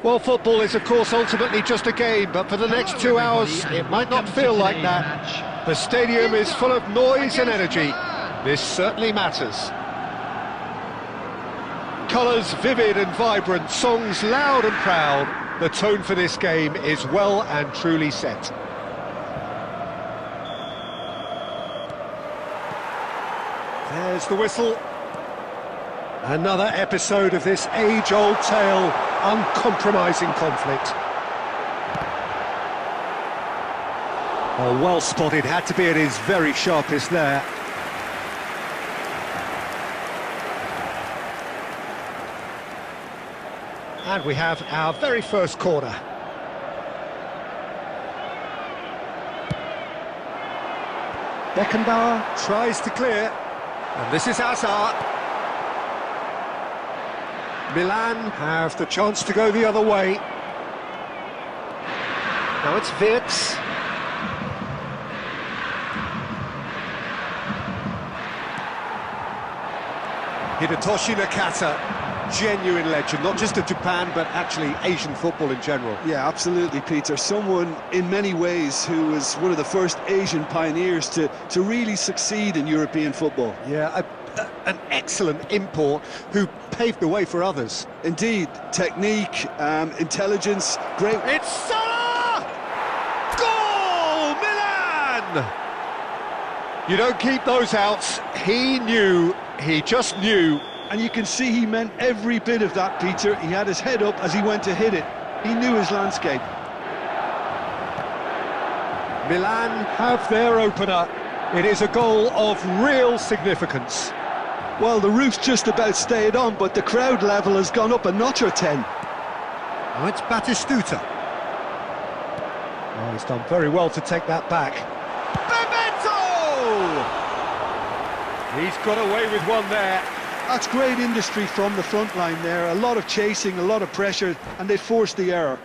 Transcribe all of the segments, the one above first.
Well, football is, of course, ultimately just a game, but for the next 2 hours, it might not feel like that. The stadium is full of noise and energy. This certainly matters. Colours vivid and vibrant, songs loud and proud. The tone for this game is well and truly set. There's the whistle. Another episode of this age-old tale, uncompromising conflict. Oh, well spotted, had to be at his very sharpest there. And we have our very first corner. Beckenbauer tries to clear, and this is Hazard. Milan have the chance to go the other way. Now it's Wirtz. Hidetoshi Nakata, genuine legend, not just of Japan, but actually Asian football in general. Yeah, absolutely, Peter. Someone, in many ways, who was one of the first Asian pioneers to really succeed in European football. Yeah, an excellent import who paved the way for others. Indeed, technique, intelligence, great... It's Salah! Goal! Milan! You don't keep those outs. He knew, he just knew. And you can see he meant every bit of that, Peter. He had his head up as he went to hit it. He knew his landscape. Milan have their opener. It is a goal of real significance. Well, the roof's just about stayed on, but the crowd level has gone up a notch or 10. Oh, it's Batistuta. Oh, he's done very well to take that back. Bebeto! He's got away with one there. That's great industry from the front line there. A lot of chasing, a lot of pressure, and they forced the error.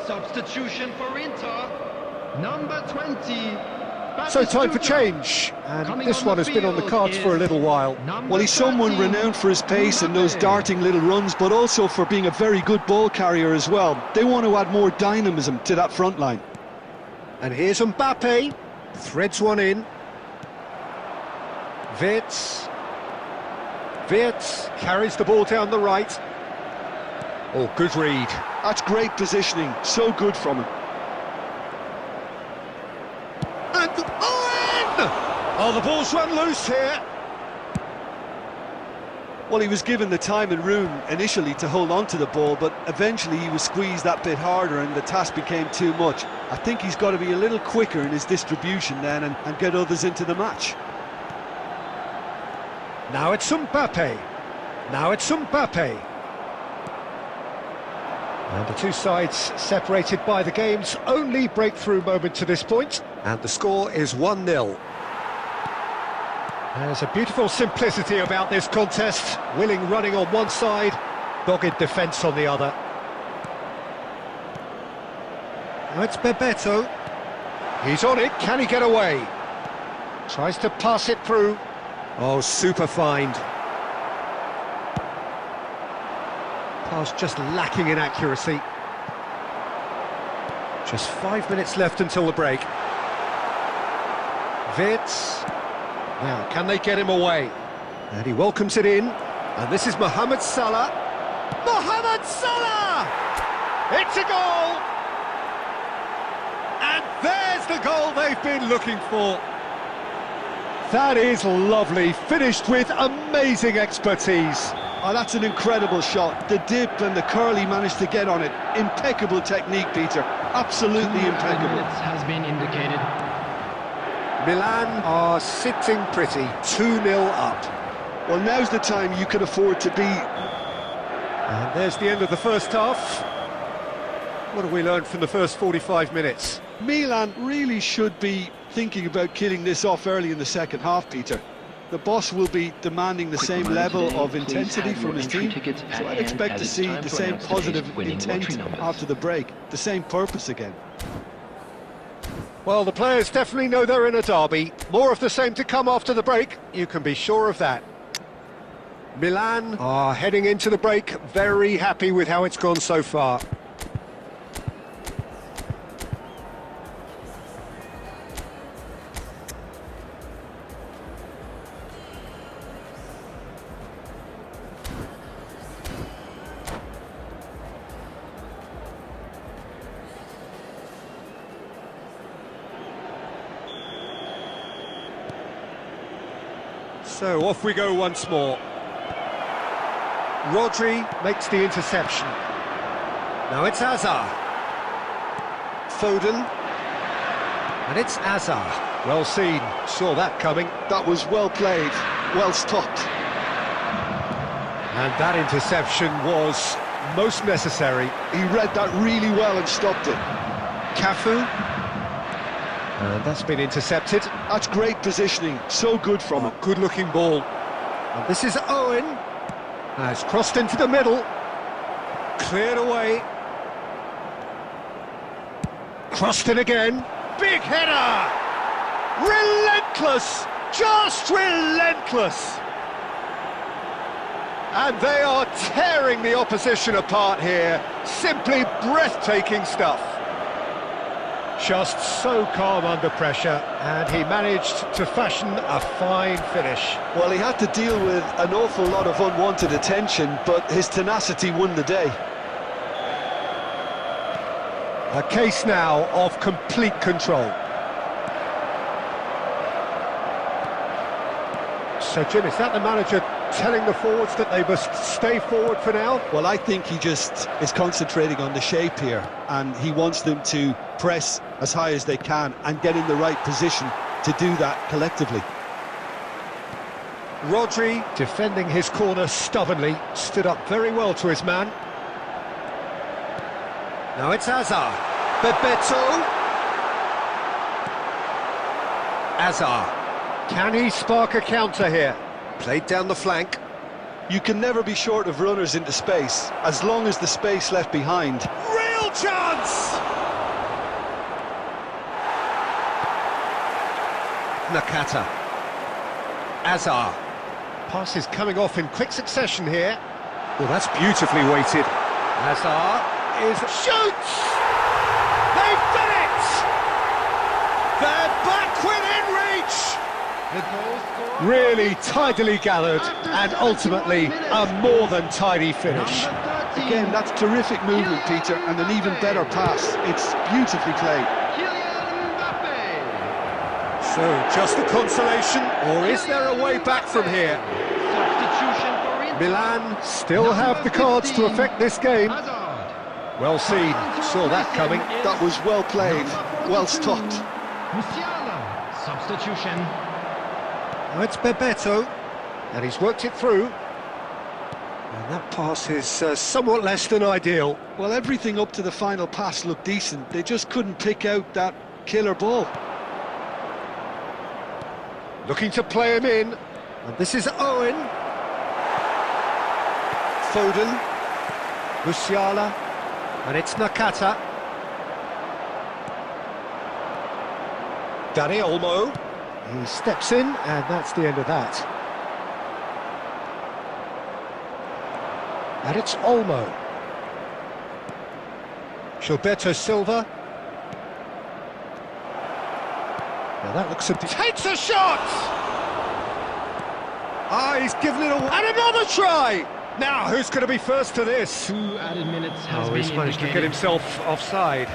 Substitution for Inter, number 20. So time for change, and this one has been on the cards for a little while. Well, he's someone renowned for his pace and those darting little runs, but also for being a very good ball carrier as well. They want to add more dynamism to that front line. And here's Mbappe, threads one in. Wirtz carries the ball down the right. Oh, good read. That's great positioning, so good from him. And Owen! Oh, the ball's run loose here. Well, he was given the time and room initially to hold on to the ball, but eventually he was squeezed that bit harder and the task became too much. I think he's got to be a little quicker in his distribution then and get others into the match. Now it's Mbappe. And the two sides separated by the game's only breakthrough moment to this point, and the score is 1-0. There's a beautiful simplicity about this contest, willing running on one side, dogged defence on the other. Now it's Bebeto. He's on it, can he get away? Tries to pass it through. Oh, super find. Pass just lacking in accuracy. Just 5 minutes left until the break. Wirtz. Now, can they get him away? And he welcomes it in. And this is Mohamed Salah. Mohamed Salah! It's a goal! And there's the goal they've been looking for. That is lovely, finished with amazing expertise. Oh, that's an incredible shot. The dip and the curl he managed to get on it. Impeccable technique, Peter. Absolutely impeccable. Has been indicated. Milan are sitting pretty, 2-0 up. Well, now's the time you can afford to be. And there's the end of the first half. What have we learned from the first 45 minutes? Milan really should be thinking about killing this off early in the second half, Peter. The boss will be demanding the same level of intensity from his team, so I'd expect to see the same positive intent after the break, the same purpose again. Well, the players definitely know they're in a derby. More of the same to come after the break, you can be sure of that. Milan are heading into the break, very happy with how it's gone so far. So off we go once more. Rodri makes the interception. Now it's Hazard. Foden. And it's Hazard. Well seen, saw that coming. That was well played, well stopped. And that interception was most necessary. He read that really well and stopped it. Cafu. And that's been intercepted. That's great positioning, so good from him. Good looking ball. And this is Owen. Has crossed into the middle. Cleared away. Crossed in again. Big header! Relentless! Just relentless! And they are tearing the opposition apart here. Simply breathtaking stuff. Just so calm under pressure, and he managed to fashion a fine finish. Well, he had to deal with an awful lot of unwanted attention, but his tenacity won the day. A case now of complete control. So, Jim, is that the manager telling the forwards that they must stay forward for now? Well, I think he just is concentrating on the shape here, and he wants them to press as high as they can and get in the right position to do that collectively. Rodri, defending his corner stubbornly, stood up very well to his man. Now it's Hazard. Bebeto. Hazard. Can he spark a counter here? Played down the flank. You can never be short of runners into space, as long as the space left behind. Real chance! Nakata. Hazard. Pass is coming off in quick succession here. Well, that's beautifully weighted. Hazard is... shoots! They've done it! They're back within reach! Really tidily gathered and ultimately a more than tidy finish. Again, that's terrific movement, Peter, and an even better pass. It's beautifully played. So, just the consolation, or is there a way back from here? Milan still have the cards to affect this game. Well seen, saw that coming. That was well played, well stopped. Substitution. Now it's Bebeto, and he's worked it through. And that pass is somewhat less than ideal. Well, everything up to the final pass looked decent. They just couldn't pick out that killer ball. Looking to play him in, and this is Owen. Foden. Musiala, and it's Nakata. Danny Olmo. He steps in, and that's the end of that. And it's Olmo. Gilberto Silva. Now that looks... takes a shot! Ah, he's given it away. And another try! Now, who's going to be first to this? 2 added minutes has been He's managed to get indicated. himself offside.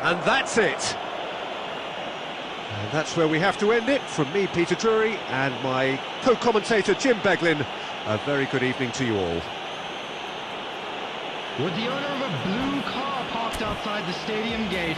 And that's it. And that's where we have to end it. From me, Peter Drury, and my co-commentator, Jim Beglin. A very good evening to you all. With the owner of a blue car parked outside the stadium gate.